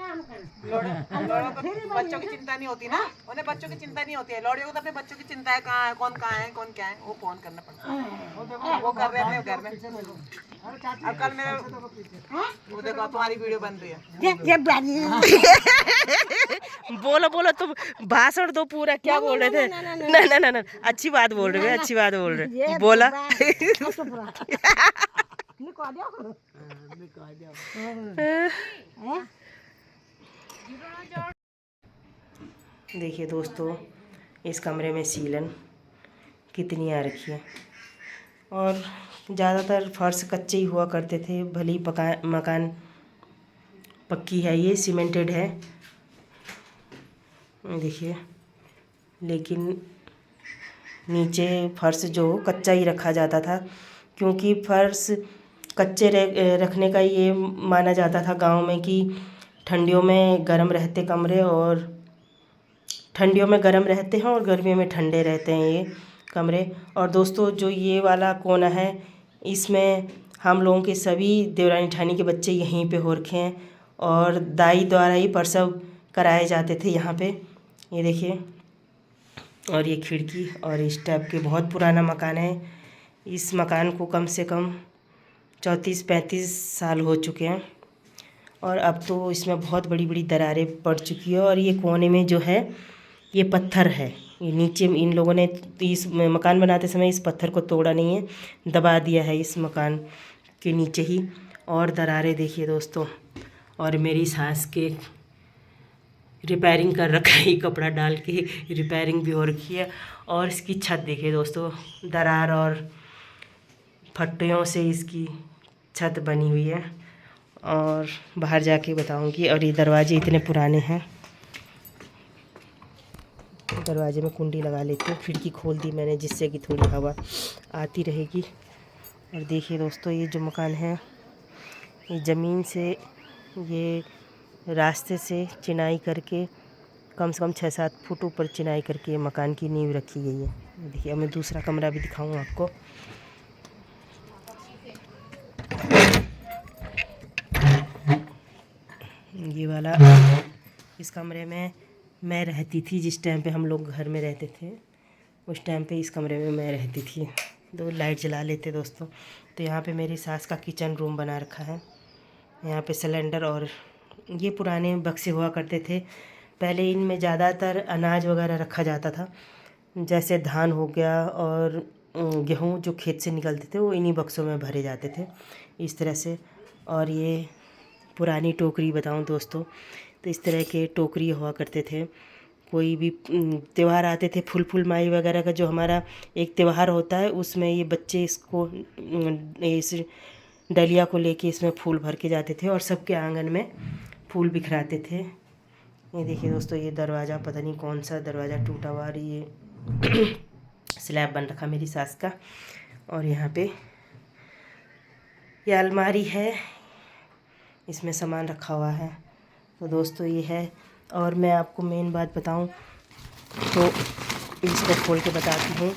लौड़ियों को बच्चों की चिंता नहीं होती ना, उन्हें बच्चों की चिंता नहीं होती है। लौड़ियों को तो अपने बच्चों की चिंता है, कहाँ है, कौन क्या है, वो फोन करना पड़ता है। वो कर रहे हैं अपने घर में। अब कल मेरे वो देखो तुम्हारी वीडियो बन रही है। बोलो बोलो तुम भाषण दो पूरा। क्या बोल रहे थे? ना ना ना ना, अच्छी बात बोल रहे हो, अच्छी बात बोल रहे बोला। देखिए दोस्तों, इस कमरे में सीलन कितनी आ रखी है, और ज़्यादातर फर्श कच्चे ही हुआ करते थे। भली मकान पक्की है, ये सीमेंटेड है देखिए, लेकिन नीचे फर्श जो कच्चा ही रखा जाता था, क्योंकि फर्श कच्चे रखने का ये माना जाता था गांव में कि ठंडियों में गर्म रहते कमरे, और ठंडियों में गर्म रहते हैं और गर्मियों में ठंडे रहते हैं ये कमरे। और दोस्तों, जो ये वाला कोना है, इसमें हम लोगों के सभी देवरानी ठानी के बच्चे यहीं पे हो रखे हैं, और दाई द्वारा ही प्रसव कराए जाते थे यहाँ पे। ये देखिए, और ये खिड़की और इस टाइप के बहुत पुराना मकान है। इस मकान को कम से कम 34-35 साल हो चुके हैं, और अब तो इसमें बहुत बड़ी बड़ी दरारें पड़ चुकी है। और ये कोने में जो है, ये पत्थर है, ये नीचे इन लोगों ने इस मकान बनाते समय इस पत्थर को तोड़ा नहीं है, दबा दिया है इस मकान के नीचे ही। और दरारें देखिए दोस्तों, और मेरी सास के रिपेयरिंग कर रखा है, कपड़ा डाल के रिपेयरिंग भी हो रखी है। और इसकी छत देखिए दोस्तों, दरार और फट्टियों से इसकी छत बनी हुई है, और बाहर जाके बताऊंगी। और ये दरवाजे इतने पुराने हैं, दरवाजे में कुंडी लगा लेती हूँ, खिड़की खोल दी मैंने जिससे कि थोड़ी हवा आती रहेगी। और देखिए दोस्तों, ये जो मकान है, ये ज़मीन से, ये रास्ते से चिनाई करके कम से कम 6-7 फुट ऊपर चिनाई करके मकान की नींव रखी गई है। देखिए, अब मैं दूसरा कमरा भी दिखाऊँ आपको। ये वाला, इस कमरे में मैं रहती थी जिस टाइम पे हम लोग घर में रहते थे, उस टाइम पे इस कमरे में मैं रहती थी। दो लाइट जला लेते दोस्तों। तो यहाँ पे मेरी सास का किचन रूम बना रखा है। यहाँ पे सिलेंडर, और ये पुराने बक्से हुआ करते थे पहले, इनमें ज़्यादातर अनाज वगैरह रखा जाता था, जैसे धान हो गया और गेहूँ जो खेत से निकलते थे, वो इन्हीं बक्सों में भरे जाते थे इस तरह से। और ये पुरानी टोकरी बताऊं दोस्तों, तो इस तरह के टोकरी हुआ करते थे। कोई भी त्यौहार आते थे, फुल माई वगैरह का जो हमारा एक त्यौहार होता है, उसमें ये बच्चे इसको, इस डलिया को लेके इसमें फूल भर के जाते थे, और सबके आंगन में फूल बिखराते थे। ये देखिए दोस्तों, ये दरवाज़ा, पता नहीं कौन सा दरवाज़ा टूटा हुआ, और ये स्लैब बन रखा मेरी सास का। और यहाँ पे ये अलमारी है, इसमें सामान रखा हुआ है। तो दोस्तों ये है। और मैं आपको मेन बात बताऊं तो इसको खोल के बताती हूँ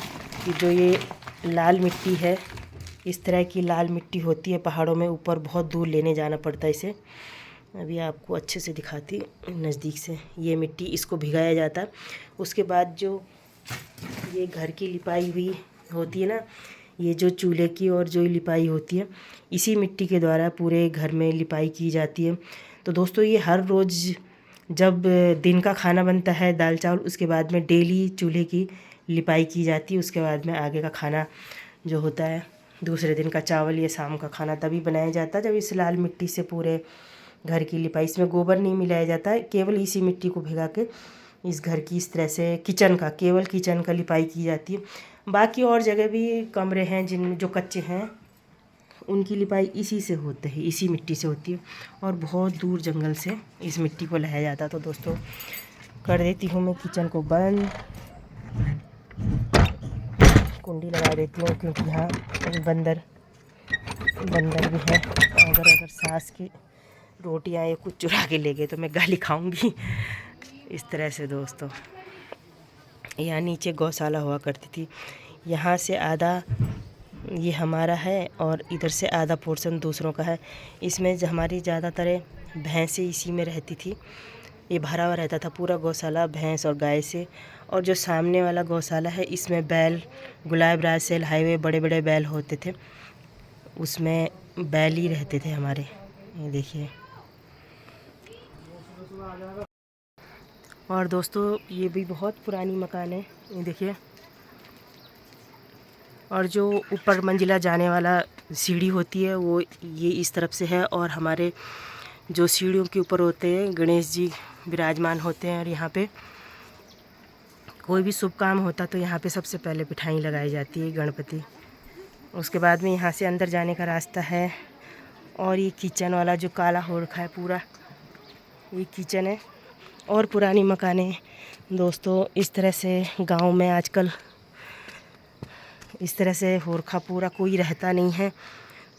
कि जो ये लाल मिट्टी है, इस तरह की लाल मिट्टी होती है पहाड़ों में, ऊपर बहुत दूर लेने जाना पड़ता है इसे। अभी आपको अच्छे से दिखाती नज़दीक से। ये मिट्टी, इसको भिगाया जाता है, उसके बाद जो ये घर की लिपाई हुई होती है ना, ये जो चूल्हे की और जो लिपाई होती है, इसी मिट्टी के द्वारा पूरे घर में लिपाई की जाती है। तो दोस्तों, ये हर रोज़ जब दिन का खाना बनता है दाल चावल, उसके बाद में डेली चूल्हे की लिपाई की जाती है। उसके बाद में आगे का खाना जो होता है, दूसरे दिन का चावल या शाम का खाना तभी बनाया जाता है जब इस लाल मिट्टी से पूरे घर की लिपाई, इसमें गोबर नहीं मिलाया जाता है, केवल इसी मिट्टी को भिगा के इस घर की इस तरह से केवल किचन का लिपाई की जाती है। बाकी और जगह भी कमरे हैं जिन जो कच्चे हैं, उनकी लिपाई इसी से होते हैं, इसी मिट्टी से होती है, और बहुत दूर जंगल से इस मिट्टी को लाया जाता। तो दोस्तों, कर देती हूँ मैं किचन को बंद, कुंडी लगा देती हूँ, क्योंकि यहाँ बंदर भी है। अगर सास की रोटियाँ ये कुछ चुरा के ले गए तो मैं गाली खाऊंगी। इस तरह से दोस्तों, यहाँ नीचे गौशाला हुआ करती थी। यहाँ से आधा ये हमारा है और इधर से आधा पोर्शन दूसरों का है। इसमें हमारी ज़्यादातर भैंसें इसी में रहती थी। ये भरा हुआ रहता था पूरा गौशाला भैंस और गाय से। और जो सामने वाला गौशाला है इसमें बैल, गुलाब राज सेल हाईवे बड़े बड़े बैल होते थे, उसमें बैल ही रहते थे हमारे। ये देखिए। और दोस्तों ये भी बहुत पुरानी मकान है, ये देखिए। और जो ऊपर मंजिला जाने वाला सीढ़ी होती है वो ये इस तरफ से है। और हमारे जो सीढ़ियों के ऊपर होते हैं गणेश जी विराजमान होते हैं। और यहाँ पे कोई भी शुभ काम होता तो यहाँ पे सबसे पहले पिठाई लगाई जाती है गणपति। उसके बाद में यहाँ से अंदर जाने का रास्ता है। और ये किचन वाला जो काला हो रखा है पूरा, ये किचन है। और पुरानी मकानें दोस्तों इस तरह से गांव में आजकल इस तरह से हो रखा पूरा, कोई रहता नहीं है।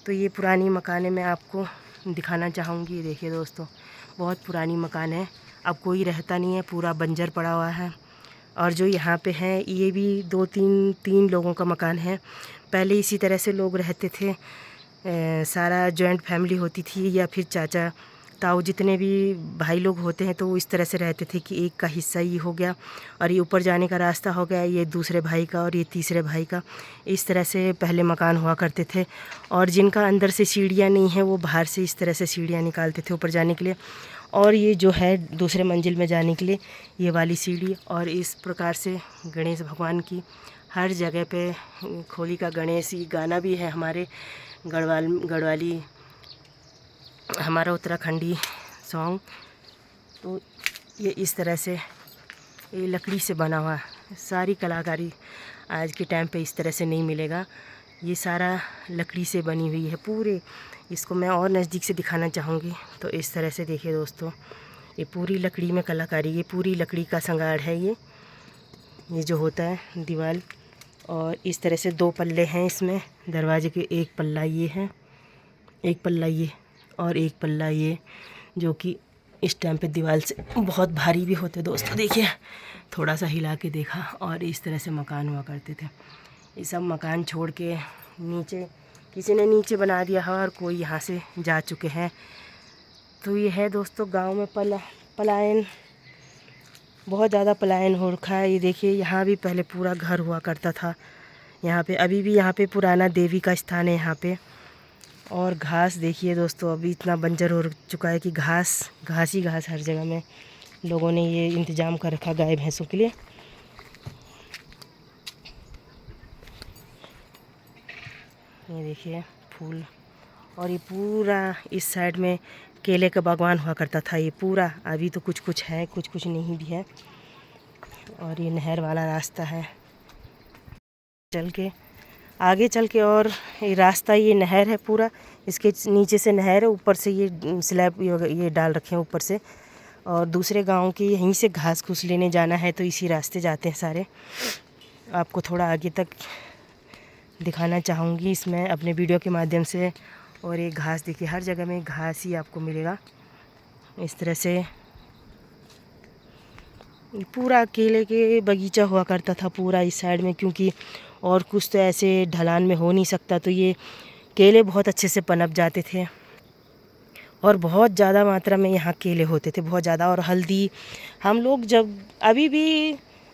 तो ये पुरानी मकानें मैं आपको दिखाना चाहूँगी। देखिए दोस्तों, बहुत पुरानी मकान है, अब कोई रहता नहीं है, पूरा बंजर पड़ा हुआ है। और जो यहाँ पे है ये भी तीन लोगों का मकान है। पहले इसी तरह से लोग रहते थे, सारा जॉइंट फैमिली होती थी, या फिर चाचा ताऊ जितने भी भाई लोग होते हैं तो वो इस तरह से रहते थे कि एक का हिस्सा ये हो गया और ये ऊपर जाने का रास्ता हो गया, ये दूसरे भाई का और ये तीसरे भाई का। इस तरह से पहले मकान हुआ करते थे। और जिनका अंदर से सीढ़ियाँ नहीं हैं वो बाहर से इस तरह से सीढ़ियाँ निकालते थे ऊपर जाने के लिए। और ये जो है दूसरे मंजिल में जाने के लिए ये वाली सीढ़ी। और इस प्रकार से गणेश भगवान की हर जगह पे खोली का गणेश, ये गाना भी है हमारे गढ़वाली हमारा उत्तराखंडी सॉन्ग। तो ये इस तरह से ये लकड़ी से बना हुआ, सारी कलाकारी आज के टाइम पे इस तरह से नहीं मिलेगा। ये सारा लकड़ी से बनी हुई है पूरे। इसको मैं और नज़दीक से दिखाना चाहूँगी। तो इस तरह से देखिए दोस्तों, ये पूरी लकड़ी में कलाकारी, ये पूरी लकड़ी का संगाड़ है ये जो होता है दीवार। और इस तरह से 2 पल्ले हैं इसमें दरवाजे के, एक पल्ला ये है, एक पल्ला ये और एक पल्ला ये, जो कि इस टाइम पे दीवार से बहुत भारी भी होते दोस्तों। देखिए थोड़ा सा हिला के देखा। और इस तरह से मकान हुआ करते थे। ये सब मकान छोड़ के नीचे किसी ने नीचे बना दिया है और कोई यहाँ से जा चुके हैं। तो ये है दोस्तों गांव में पलायन, बहुत ज़्यादा पलायन हो रखा है। ये देखिए यहाँ भी पहले पूरा घर हुआ करता था। यहाँ पे अभी भी यहाँ पे पुराना देवी का स्थान है यहाँ पे। और घास देखिए दोस्तों, अभी इतना बंजर हो चुका है कि घास ही घास हर जगह में लोगों ने ये इंतज़ाम कर रखा गाय भैंसों के लिए। ये देखिए फूल। और ये पूरा इस साइड में केले का बागवान हुआ करता था ये पूरा। अभी तो कुछ है, कुछ नहीं भी है। और ये नहर वाला रास्ता है आगे चल के। और ये रास्ता, ये नहर है पूरा, इसके नीचे से नहर है, ऊपर से ये स्लैब ये डाल रखे हैं ऊपर से। और दूसरे गांव की यहीं से घास फूस लेने जाना है तो इसी रास्ते जाते हैं सारे। आपको थोड़ा आगे तक दिखाना चाहूँगी इसमें अपने वीडियो के माध्यम से। और ये घास देखिए, हर जगह में घास ही आपको मिलेगा इस तरह से। पूरा केले के बगीचा हुआ करता था पूरा इस साइड में, क्योंकि और कुछ तो ऐसे ढलान में हो नहीं सकता। तो ये केले बहुत अच्छे से पनप जाते थे और बहुत ज़्यादा मात्रा में यहाँ केले होते थे, बहुत ज़्यादा। और हल्दी हम लोग जब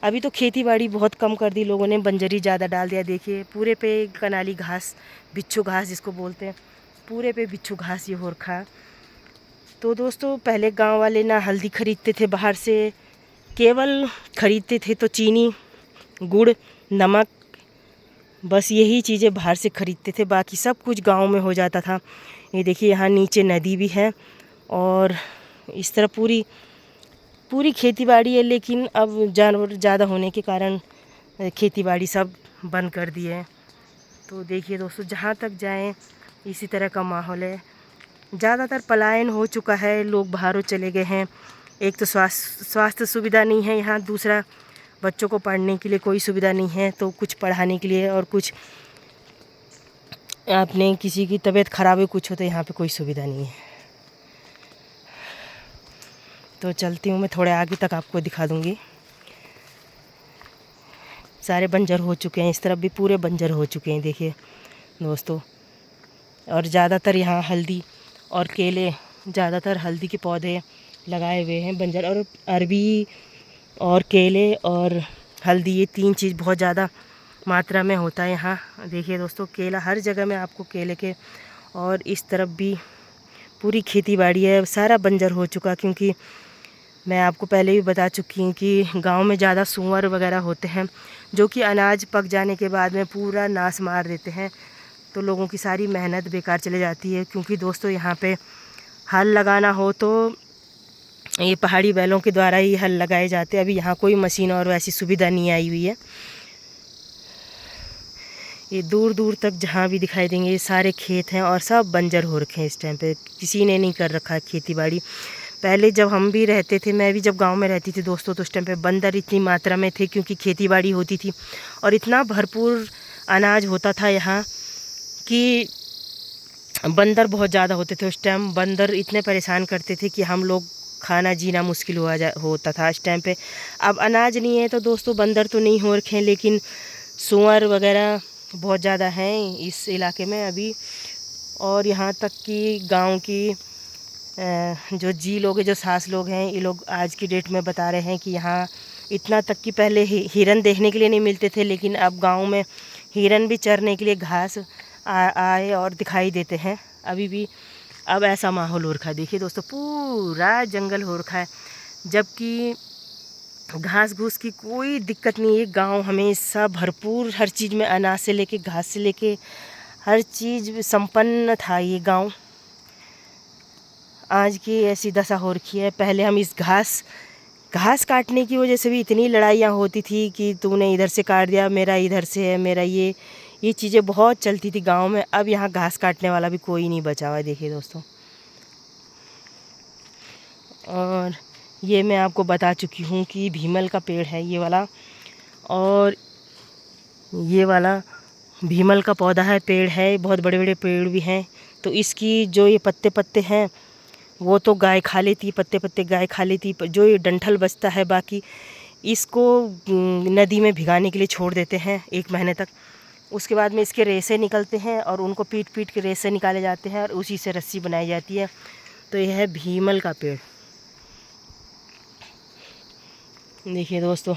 अभी तो खेती बाड़ी बहुत कम कर दी लोगों ने, बंजरी ज़्यादा डाल दिया। देखिए पूरे पे कनाली घास, बिच्छू घास जिसको बोलते हैं, पूरे पे बिच्छू घास ये हो रखा। तो दोस्तों पहले गांव वाले ना हल्दी ख़रीदते थे बाहर से, केवल ख़रीदते थे तो चीनी, गुड़, नमक, बस यही चीज़ें बाहर से ख़रीदते थे, बाकी सब कुछ गांव में हो जाता था। ये देखिए यहाँ नीचे नदी भी है और इस तरह पूरी खेतीबाड़ी है। लेकिन अब जानवर ज़्यादा होने के कारण खेतीबाड़ी सब बंद कर दिए हैं। तो देखिए दोस्तों, जहाँ तक जाएं इसी तरह का माहौल है। ज़्यादातर पलायन हो चुका है, लोग बाहरों चले गए हैं। एक तो स्वास्थ्य सुविधा नहीं है यहाँ, दूसरा बच्चों को पढ़ने के लिए कोई सुविधा नहीं है, तो कुछ पढ़ाने के लिए और कुछ आपने किसी की तबीयत ख़राब है कुछ हो तो यहाँ पे कोई सुविधा नहीं है। तो चलती हूँ मैं, थोड़े आगे तक आपको दिखा दूँगी। सारे बंजर हो चुके हैं, इस तरफ भी पूरे बंजर हो चुके हैं देखिए दोस्तों। और ज़्यादातर यहाँ हल्दी और केले ज़्यादातर हल्दी के पौधे लगाए हुए हैं बंजर, और अरबी और केले और हल्दी, ये 3 चीज़ बहुत ज़्यादा मात्रा में होता है यहाँ। देखिए दोस्तों, केला हर जगह में आपको केले के, और इस तरफ भी पूरी खेती बाड़ी है, सारा बंजर हो चुका, क्योंकि मैं आपको पहले भी बता चुकी हूँ कि गांव में ज़्यादा सूअर वगैरह होते हैं जो कि अनाज पक जाने के बाद में पूरा नाश मार देते हैं, तो लोगों की सारी मेहनत बेकार चले जाती है। क्योंकि दोस्तों यहाँ पे हल लगाना हो तो ये पहाड़ी बैलों के द्वारा ही हल लगाए जाते हैं। अभी यहाँ कोई मशीन और वैसी सुविधा नहीं आई हुई है। ये दूर दूर तक जहाँ भी दिखाई देंगे ये सारे खेत हैं और सब बंजर हो रखे हैं इस टाइम पे, किसी ने नहीं कर रखा है खेती बाड़ी। पहले जब हम भी रहते थे, मैं भी जब गांव में रहती थी दोस्तों, तो उस टाइम पे बंदर इतनी मात्रा में थे क्योंकि खेती बाड़ी होती थी और इतना भरपूर अनाज होता था यहाँ कि बंदर बहुत ज़्यादा होते थे। उस टाइम बंदर इतने परेशान करते थे कि हम लोग खाना जीना मुश्किल होता था इस टाइम पे। अब अनाज नहीं है तो दोस्तों बंदर तो नहीं हो रखे हैं, लेकिन सूअर वगैरह बहुत ज़्यादा हैं इस इलाके में अभी। और यहाँ तक कि गांव की जो जी लोग हैं, जो सास लोग हैं, ये लोग आज की डेट में बता रहे हैं कि यहाँ इतना तक कि पहले हिरन देखने के लिए नहीं मिलते थे, लेकिन अब गांव में हिरन भी चरने के लिए घास आए और दिखाई देते हैं अभी भी। अब ऐसा माहौल हो रखा है, देखिए दोस्तों पूरा जंगल हो रखा है, जबकि घास घूस की कोई दिक्कत नहीं है। गांव हमेशा भरपूर, हर चीज़ में अनाज से लेके घास से लेके हर चीज़ संपन्न था ये गांव। आज की ऐसी दशा हो रखी है। पहले हम इस घास काटने की वजह से भी इतनी लड़ाइयाँ होती थी कि तूने इधर से काट दिया, मेरा इधर से है, मेरा ये चीज़ें बहुत चलती थी गांव में। अब यहाँ घास काटने वाला भी कोई नहीं बचा हुआ है, देखिए दोस्तों। और ये मैं आपको बता चुकी हूँ कि भीमल का पेड़ है ये वाला, और ये वाला भीमल का पौधा है, पेड़ है, बहुत बड़े बड़े पेड़ भी हैं। तो इसकी जो ये पत्ते हैं वो तो गाय खा लेती, पत्ते गाय खा लेती, जो ये डंठल बचता है बाकी इसको नदी में भिगाने के लिए छोड़ देते हैं 1 महीने तक। उसके बाद में इसके रेशे निकलते हैं और उनको पीट के रेशे निकाले जाते हैं और उसी से रस्सी बनाई जाती है। तो यह है भीमल का पेड़, देखिए दोस्तों।